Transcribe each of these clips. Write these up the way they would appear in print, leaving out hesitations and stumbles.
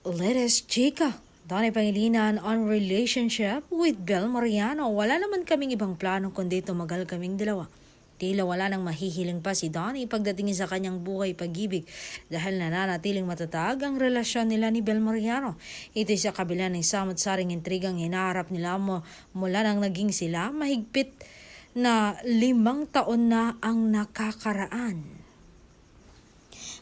Latest chika, Donnie Pangilinan on relationship with Bel Mariano. Wala naman kaming ibang plano kundi tumagal kaming dalawa. Tila wala nang mahihiling pa si Donnie pagdating sa kanyang buhay pag-ibig dahil nananatiling matatag ang relasyon nila ni Bel Mariano. Ito sa kabila ng samot-saring intrigang hinaharap nila mula nang naging sila mahigpit na 5 taon na ang nakakaraan.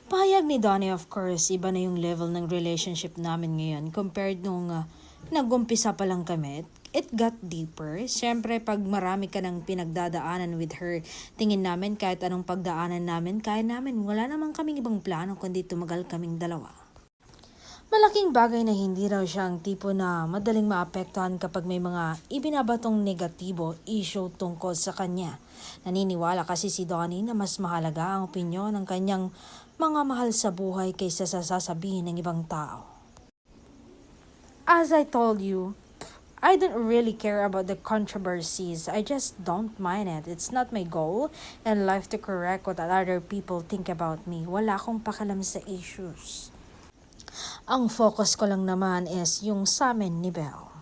Pahayag ni Donnie, of course, iba na yung level ng relationship namin ngayon compared nung nag-umpisa pa lang kami. It got deeper. Siyempre, pag marami ka ng pinagdadaanan with her, tingin namin kahit anong pagdaanan namin, kaya namin. Wala naman kaming ibang plano kundi tumagal kaming dalawa. Malaking bagay na hindi raw siya ang tipo na madaling maapektuhan kapag may mga ibinabatong negatibo issue tungkol sa kanya. Naniniwala kasi si Donnie na mas mahalaga ang opinyon ng kanyang mga mahal sa buhay kaysa sa sasabihin ng ibang tao. As I told you, I don't really care about the controversies. I just don't mind it. It's not my goal in life to correct what other people think about me. Wala akong pakialam sa issues. Ang focus ko lang naman is yung sa amin ni Bel.